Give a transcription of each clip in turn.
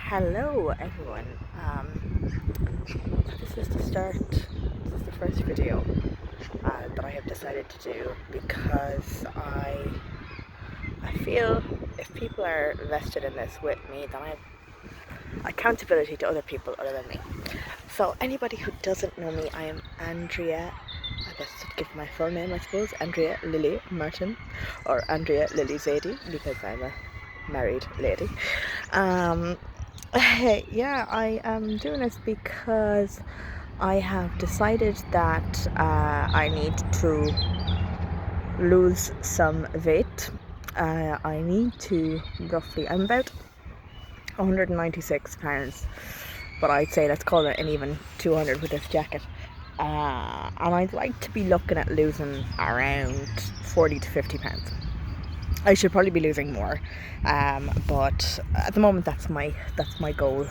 Hello everyone. This is the first video that I have decided to do because I feel if people are vested in this with me, then I have accountability to other people other than me. So anybody who doesn't know me, I am Andrea. I guess to give my full name, I suppose, Andrea Lily Martin, or Andrea Lily Zadie, because I'm a married lady. Yeah, I am doing this because I have decided that I need to lose some weight. I need to I'm about 196 pounds, but I'd say let's call it an even 200 with this jacket. And I'd like to be looking at losing around 40 to 50 pounds. I should probably be losing more, but at the moment that's my goal.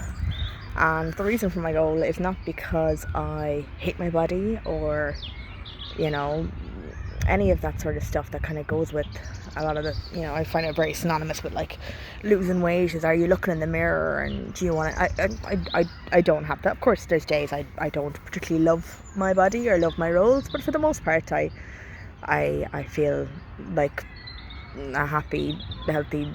And the reason for my goal is not because I hate my body or, any of that sort of stuff that kind of goes with a lot of I find it very synonymous with like losing weight. Is, are you looking in the mirror and do you want to, I don't have that. Of course there's days I don't particularly love my body or love my rolls, but for the most part I feel like a happy, healthy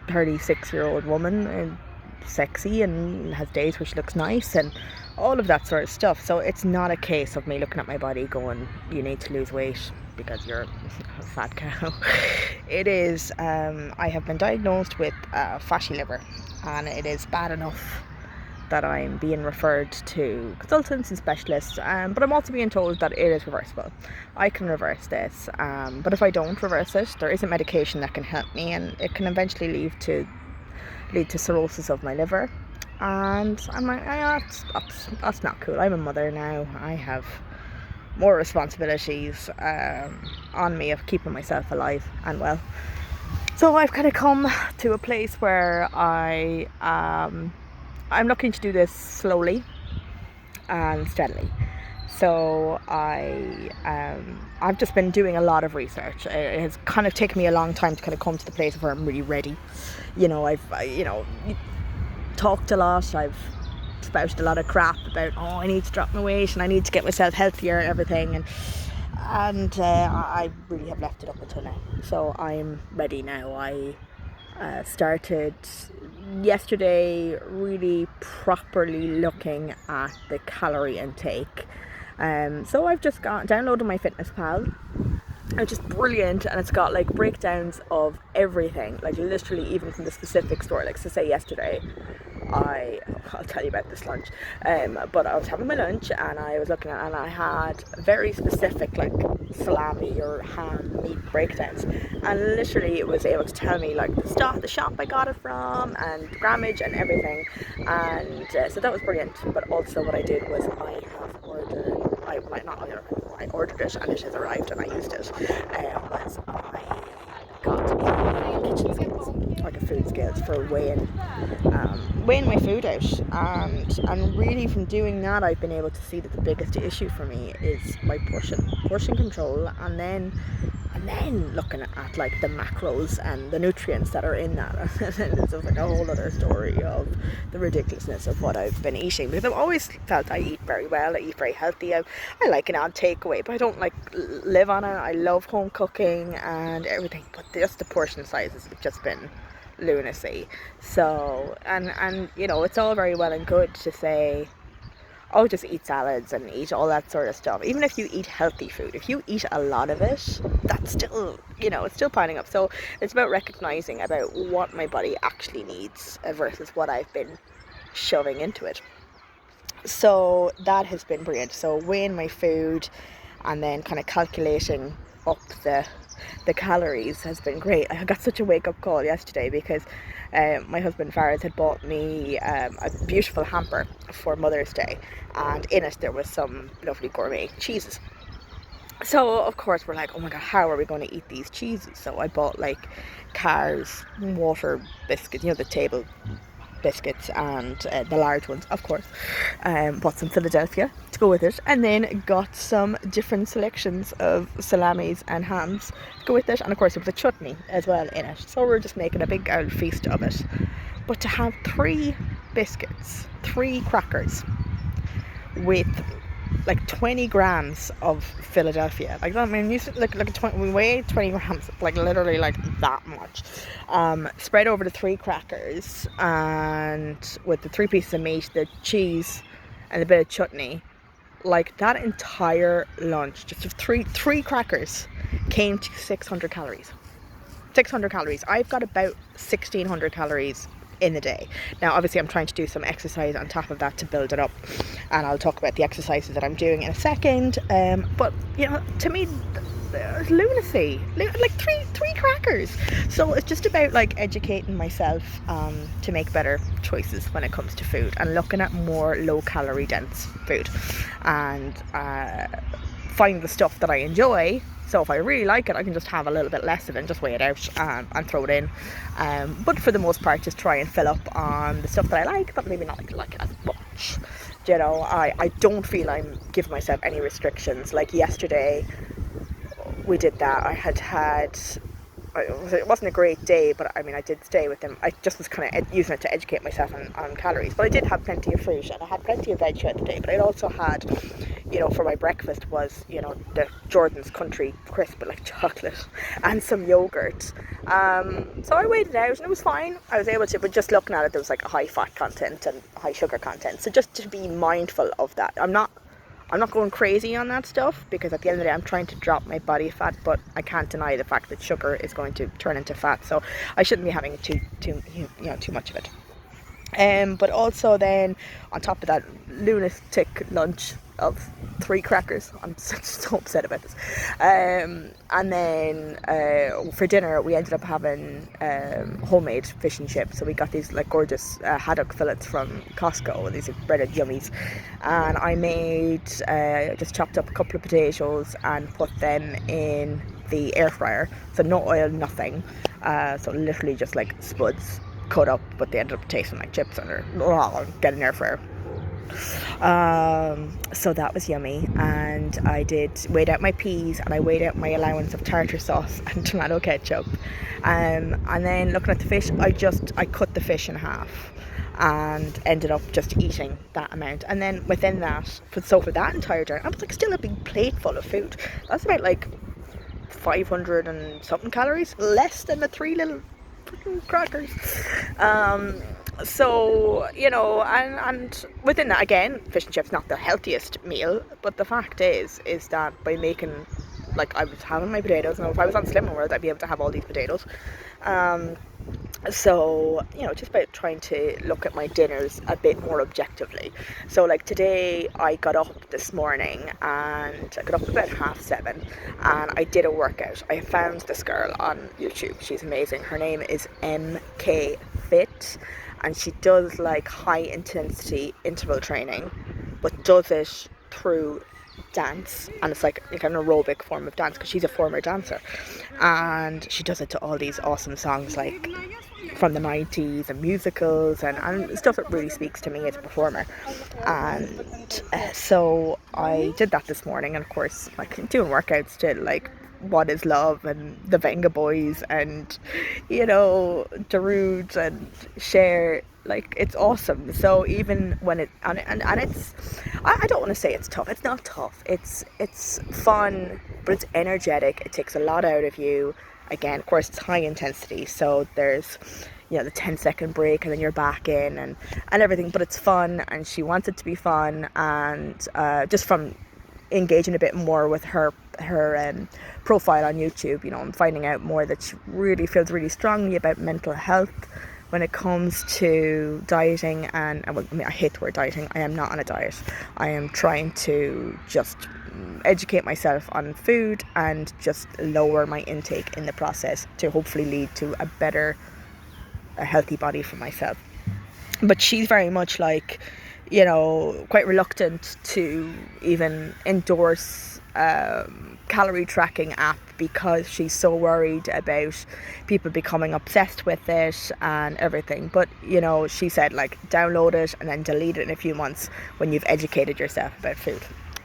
36-year-old woman, and sexy, and has days where she looks nice and all of that sort of stuff. So it's not a case of me looking at my body going, you need to lose weight because you're a fat cow. It is, I have been diagnosed with fatty liver, and it is bad enough that I'm being referred to consultants and specialists, but I'm also being told that it is reversible. I can reverse this, but if I don't reverse it, there is a medication that can help me, and it can eventually lead to cirrhosis of my liver. And I'm like, that's not cool. I'm a mother now. I have more responsibilities on me of keeping myself alive and well. So I've kind of come to a place where I'm looking to do this slowly and steadily. So I've just been doing a lot of research. It has kind of taken me a long time to kind of come to the place where I'm really ready. I've talked a lot. I've spouted a lot of crap about, I need to drop my weight and I need to get myself healthier and everything, and I really have left it up until now. So I'm ready now. I started yesterday really properly looking at the calorie intake. So I've just downloaded my FitnessPal. It's just brilliant, and it's got like breakdowns of everything, like literally even from the specific store. Like, so say yesterday I'll tell you about this lunch, but I was having my lunch and I was looking at, and I had very specific like salami or ham meat breakdowns, and literally it was able to tell me like the shop I got it from and grammage and everything. And so that was brilliant. But also what I did was I ordered it and it has arrived and I used it. Was I got a kitchen scales, like a food scales, for weighing my food out, and really from doing that I've been able to see that the biggest issue for me is my portion control, and then looking at like the macros and the nutrients that are in that. And it's like a whole other story of the ridiculousness of what I've been eating, because I've always felt I eat very well, I eat very healthy. I like an odd takeaway, but I don't like live on it. I love home cooking and everything, but just the portion sizes have just been lunacy. So and it's all very well and good to say, just eat salads and eat all that sort of stuff. Even if you eat healthy food, if you eat a lot of it, that's still, it's still piling up. So it's about recognizing about what my body actually needs versus what I've been shoving into it. So that has been brilliant. So weighing my food and then kind of calculating up the calories has been great. I got such a wake-up call yesterday because my husband Faraz had bought me a beautiful hamper for Mother's Day, and in it there was some lovely gourmet cheeses. So of course we're like, oh my god, how are we going to eat these cheeses? So I bought like Carr's water biscuits, the table biscuits, and the large ones, of course. Bought some Philadelphia to go with it, and then got some different selections of salamis and hams to go with it, and of course it was a chutney as well in it. So we're just making a big old feast of it. But to have 3 biscuits, 3 crackers with like 20 grams of Philadelphia, like, I mean, you like 20, we weigh 20 grams, like literally like that much, spread over the 3 crackers, and with the 3 pieces of meat, the cheese, and a bit of chutney, like that entire lunch, just three crackers, came to 600 calories. 600 calories. I've got about 1600 calories in a day. Now, obviously, I'm trying to do some exercise on top of that to build it up, and I'll talk about the exercises that I'm doing in a second. But you know, to me, there's lunacy. Like three crackers. So it's just about like educating myself to make better choices when it comes to food, and looking at more low-calorie dense food, and finding the stuff that I enjoy. So if I really like it, I can just have a little bit less of it and just weigh it out and throw it in. But for the most part, just try and fill up on the stuff that I like, but maybe not like as much. You know, I don't feel I'm giving myself any restrictions. Like yesterday, we did that. It wasn't a great day, but I mean, I did stay with them. I just was kind of using it to educate myself on calories. But I did have plenty of fruit, and I had plenty of veg throughout the day. But I also had, you know, for my breakfast was, you know, the Jordan's Country Crisp with like chocolate and some yogurt. So I weighed it out and it was fine. I was able to, but just looking at it, there was like a high fat content and high sugar content. So just to be mindful of that. I'm not going crazy on that stuff, because at the end of the day, I'm trying to drop my body fat, but I can't deny the fact that sugar is going to turn into fat. So I shouldn't be having too much of it. But also then, on top of that lunatic lunch of 3 crackers, I'm so upset about this. And then for dinner, we ended up having homemade fish and chips. So we got these like gorgeous haddock fillets from Costco, and these are breaded yummies. And I made, just chopped up a couple of potatoes and put them in the air fryer. So no oil, nothing. So literally just like spuds cut up, but they ended up tasting like chips, and get an air fryer. So that was yummy, and I did weighed out my peas, and I weighed out my allowance of tartar sauce and tomato ketchup, and then looking at the fish, I cut the fish in half and ended up just eating that amount. And then within that, for that entire dinner, I was like still a big plate full of food. That's about like 500 and something calories, less than the 3 little freaking crackers. So, you know, and within that, again, fish and chips not the healthiest meal, but the fact is that by making, like, I was having my potatoes, and if I was on Slimming World, I'd be able to have all these potatoes. So, you know, just about trying to look at my dinners a bit more objectively. So, like today, I got up this morning, and I got up about 7:30, and I did a workout. I found this girl on YouTube. She's amazing. Her name is MK Fit, and she does like high intensity interval training, but does it through dance, and it's like an aerobic form of dance, because she's a former dancer, and she does it to all these awesome songs like from the 90s and musicals and stuff that really speaks to me as a performer. And so I did that this morning, and of course, like, doing workouts to like What Is Love and the Venga Boys and, you know, Darude and Cher, like, it's awesome. So even when it and it's, I don't want to say it's tough. It's not tough. It's fun, but it's energetic. It takes a lot out of you. Again, of course, it's high intensity, so there's, you know, the 10-second break, and then you're back in and everything. But it's fun, and she wants it to be fun, and just from engaging a bit more with her profile on YouTube, you know, I'm finding out more that she really feels really strongly about mental health when it comes to dieting. And I mean, I hate the word dieting. I am not on a diet. I am trying to just educate myself on food and just lower my intake in the process to hopefully lead to a healthy body for myself. But she's very much like, you know, quite reluctant to even endorse calorie tracking app, because she's so worried about people becoming obsessed with it and everything. But, you know, she said, like, download it and then delete it in a few months when you've educated yourself about food.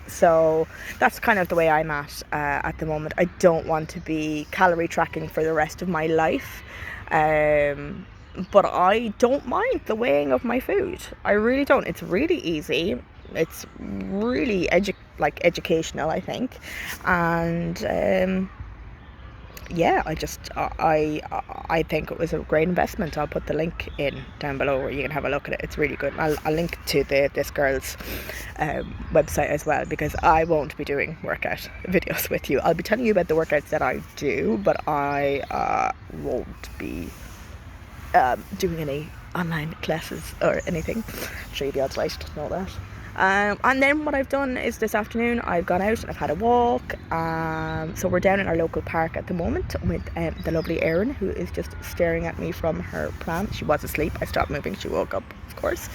So that's kind of the way I'm at the moment. I don't want to be calorie tracking for the rest of my life. But I don't mind the weighing of my food. I really don't. It's really easy. It's really educational, I think. And yeah, I think it was a great investment. I'll put the link in down below where you can have a look at it. It's really good. I'll link to this girl's website as well, because I won't be doing workout videos with you. I'll be telling you about the workouts that I do, but I won't be doing any online classes or anything. I'm sure you'd be all delighted to know that. And then what I've done is this afternoon I've gone out and I've had a walk. So we're down in our local park at the moment with the lovely Erin, who is just staring at me from her pram. She was asleep. I stopped moving. She woke up, of course.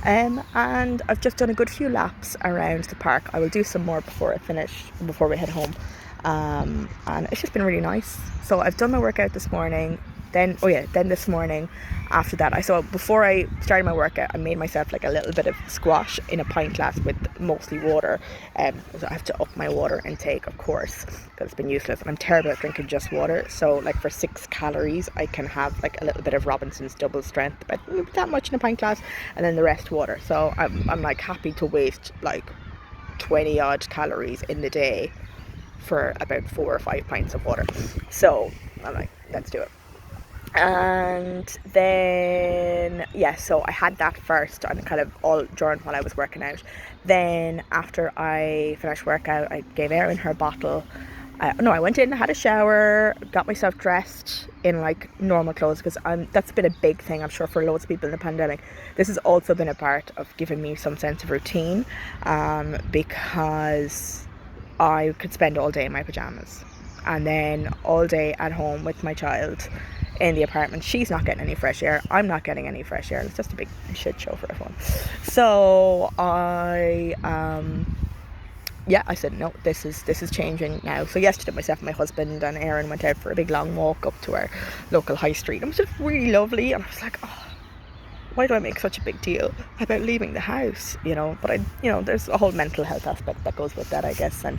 And I've just done a good few laps around the park. I will do some more before we head home. And it's just been really nice. So I've done my workout this morning. Then this morning, after that, before I started my workout, I made myself like a little bit of squash in a pint glass with mostly water. So I have to up my water intake, of course, because it's been useless. And I'm terrible at drinking just water. So like for 6 calories, I can have like a little bit of Robinson's double strength, but that much in a pint glass, and then the rest water. So I'm like happy to waste like 20 odd calories in the day for about 4 or 5 pints of water. So I'm like, let's do it. And then so I had that first, and kind of all during while I was working out. Then after I finished workout, I gave Erin her bottle. I went in, had a shower, got myself dressed in like normal clothes, because that's been a big thing, I'm sure, for loads of people in the pandemic. This has also been a part of giving me some sense of routine, because I could spend all day in my pajamas and then all day at home with my child in the apartment. She's not getting any fresh air, I'm not getting any fresh air. It's just a big shit show for everyone. So I said no, this is changing now. So yesterday myself and my husband and Erin went out for a big long walk up to our local high street. It was just really lovely, and I was like, oh, why do I make such a big deal about leaving the house, but there's a whole mental health aspect that goes with that, I guess, and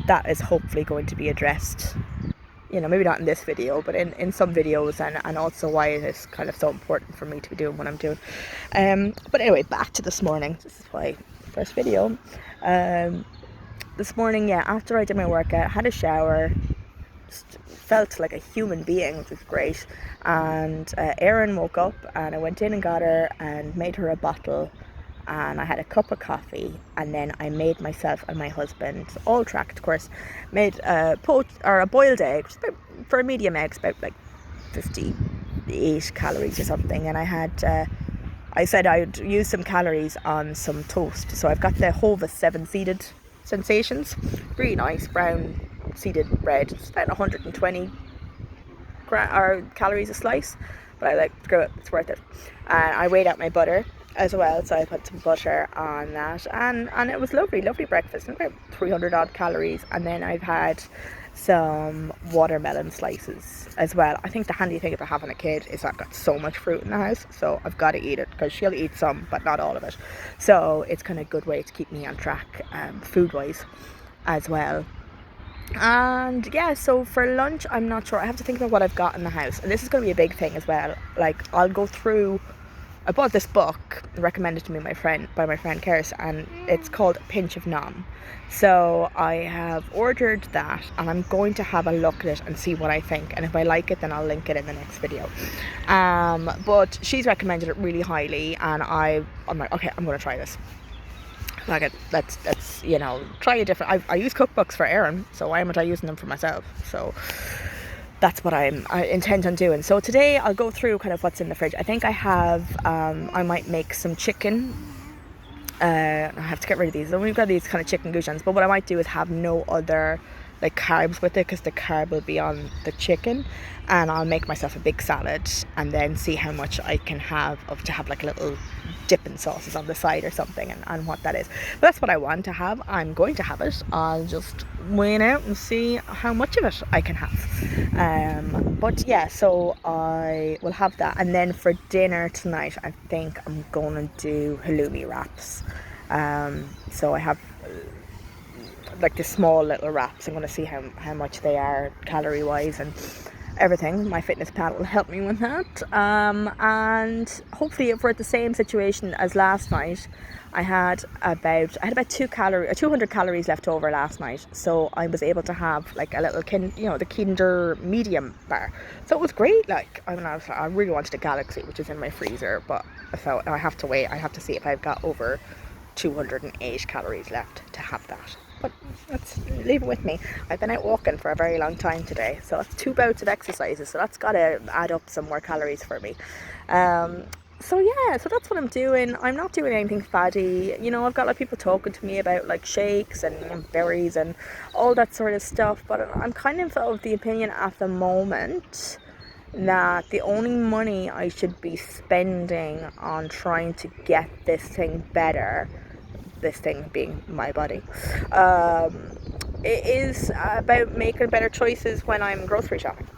that is hopefully going to be addressed, maybe not in this video, but in some videos, and also why it is kind of so important for me to be doing what I'm doing. But anyway, back to this morning. This is my first video. This morning, after I did my workout, had a shower, felt like a human being, which was great. And Erin woke up, and I went in and got her and made her a bottle, and I had a cup of coffee, and then I made myself and my husband, all tracked, of course, made a boiled egg, which is for a medium egg, it's about like 58 calories or something. And I said I'd use some calories on some toast, so I've got the Hovis 7 seeded sensations, really nice brown seeded bread. It's about 120 calories a slice, but I like, screw it, it's worth it. And I weighed out my butter as well, so I put some butter on that, and it was lovely breakfast, about 300 odd calories. And then I've had some watermelon slices as well. I think the handy thing about having a kid is I've got so much fruit in the house, so I've got to eat it, because she'll eat some but not all of it. So it's kind of a good way to keep me on track food wise as well. And so for lunch, I'm not sure. I have to think about what I've got in the house, and this is going to be a big thing as well. Like, I'll go through, I bought this book recommended to me by my friend Keris, and it's called Pinch of Nom. So I have ordered that, and I'm going to have a look at it and see what I think, and if I like it, then I'll link it in the next video. But she's recommended it really highly, and I'm like, okay, I'm going to try this. Like, let's try a different. I use cookbooks for Erin, so why am I using them for myself? So that's what I intend on doing. So today I'll go through kind of what's in the fridge. I think I have, I might make some chicken. I have to get rid of these. So we've got these kind of chicken goujons, but what I might do is have no other like carbs with it, because the carb will be on the chicken, and I'll make myself a big salad and then see how much I can have to have like a little dipping sauces on the side or something, and what that is. But that's what I want to have. I'm going to have it. I'll just weigh it out and see how much of it I can have. But so I will have that, and then for dinner tonight I think I'm going to do halloumi wraps. So I have like the small little wraps. I'm going to see how much they are calorie wise, and everything. My fitness pal will help me with that. And hopefully, if we're at the same situation as last night, I had about 200 calories left over last night. So I was able to have like a little the Kinder medium bar. So it was great. Like, I mean, I really wanted a Galaxy, which is in my freezer, but I thought I have to wait. I have to see if I've got over 208 calories left to have that. But let's leave it with me. I've been out walking for a very long time today, so that's 2 bouts of exercises, so that's got to add up some more calories for me. So yeah, so that's what I'm doing. I'm not doing anything fatty. You know, I've got like people talking to me about like shakes and berries and all that sort of stuff, but I'm kind of the opinion at the moment that the only money I should be spending on trying to get this thing better, this thing being my body, it is about making better choices when I'm grocery shopping.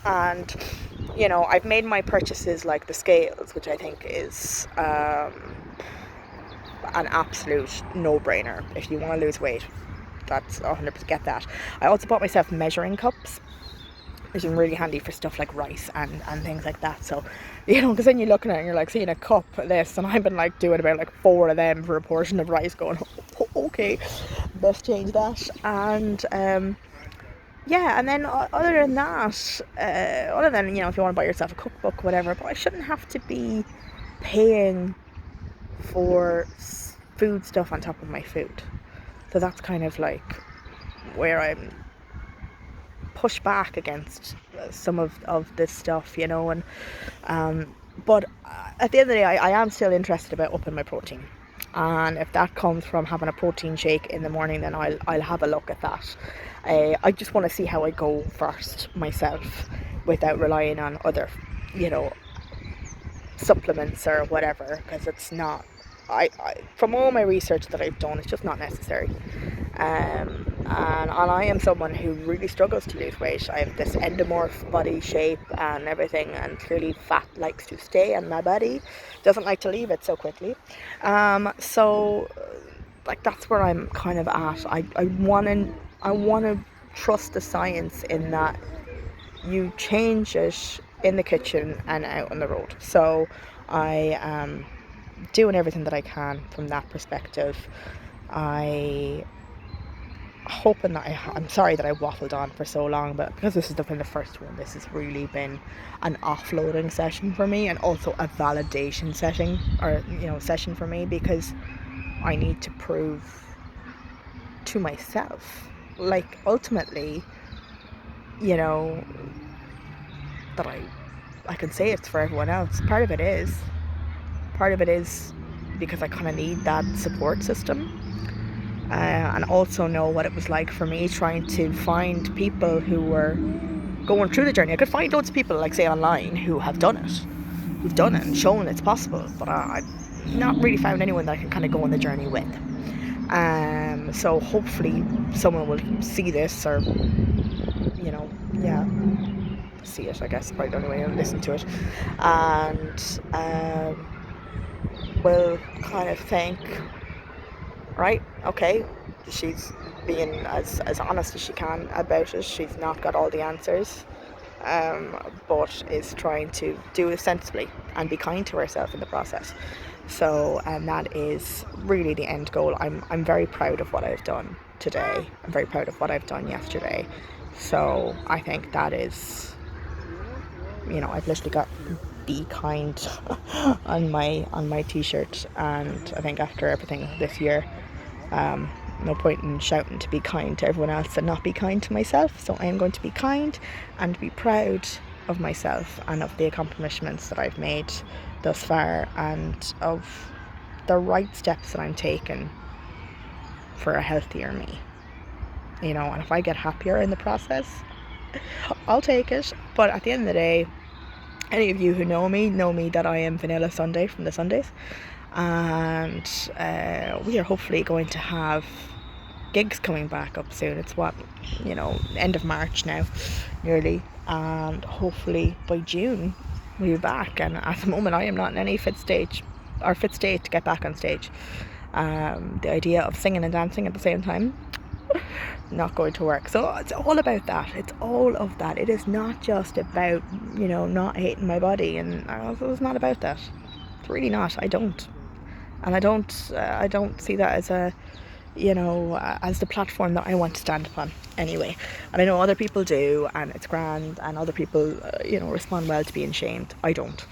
And you know, I've made my purchases like the scales, which I think is an absolute no-brainer. If you want to lose weight, that's 100% get that. I also bought myself measuring cups, which is really handy for stuff like rice and things like that. So, you know, because then you're looking at it and you're like seeing a cup of this, and I've been like doing about like 4 of them for a portion of rice, going, okay, best change that. And yeah, and then other than that, other than, you know, if you want to buy yourself a cookbook, whatever, but I shouldn't have to be paying for food stuff on top of my food. So that's kind of like where I'm push back against some of this stuff, you know. And but at the end of the day, I am still interested about upping my protein, and if that comes from having a protein shake in the morning, then I'll have a look at that. I just want to see how I go first myself, without relying on other, you know, supplements or whatever, because it's not, I from all my research that I've done, it's just not necessary. And I am someone who really struggles to lose weight. I have this endomorph body shape and everything, and clearly fat likes to stay in my body, doesn't like to leave it so quickly. So like that's where I'm kind of at. I want to trust the science in that you change it in the kitchen and out on the road. So I am doing everything that I can from that perspective. I'm sorry that I waffled on for so long, but because this has been the first one, this has really been an offloading session for me, and also a validation session for me, because I need to prove to myself, like, ultimately, you know, that I can say it's for everyone else. Part of it is because I kind of need that support system, and also know what it was like for me trying to find people who were going through the journey. I could find loads of people, like, say, online who have done it and shown it's possible, but I've not really found anyone that I can kind of go on the journey with. So hopefully someone will see this, or, you know, yeah, see it, I guess, probably the only way to listen to it, and will kind of think, right, okay, she's being as honest as she can about it. She's not got all the answers, but is trying to do it sensibly and be kind to herself in the process. So, and that is really the end goal. I'm very proud of what I've done today. I'm very proud of what I've done yesterday. So I think that is, you know, I've literally got "Be kind" on my t-shirt, and I think after everything this year, no point in shouting to be kind to everyone else and not be kind to myself. So I am going to be kind and be proud of myself and of the accomplishments that I've made thus far, and of the right steps that I'm taking for a healthier me, you know. And if I get happier in the process, I'll take it. But at the end of the day, any of you who know me that I am Vanilla Sunday from the Sundays, and we are hopefully going to have gigs coming back up soon. It's end of March now, nearly, and hopefully by June we'll be back. And at the moment I am not in any fit state to get back on stage. The idea of singing and dancing at the same time, not going to work. So it's all about that. It's all of that. It is not just about, you know, not hating my body, and it's not about that. It's really not. I don't. And I don't see that as a, you know, as the platform that I want to stand upon anyway. And I know other people do, and it's grand, and other people, you know, respond well to being shamed. I don't.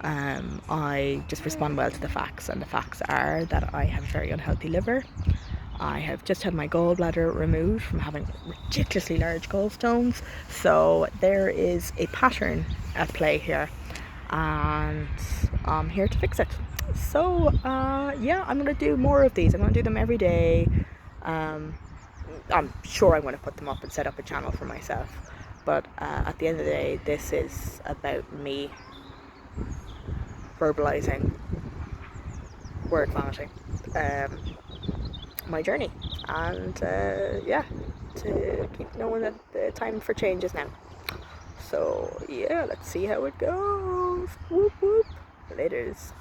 I just respond well to the facts, and the facts are that I have a very unhealthy liver. I have just had my gallbladder removed from having ridiculously large gallstones, so there is a pattern at play here, and I'm here to fix it. So yeah, I'm going to do more of these. I'm going to do them every day. I'm sure I'm going to put them up and set up a channel for myself, but at the end of the day, this is about me verbalizing, word vomiting, my journey, and yeah, to keep knowing that the time for change is now. So yeah, let's see how it goes. Whoop whoop. Laters.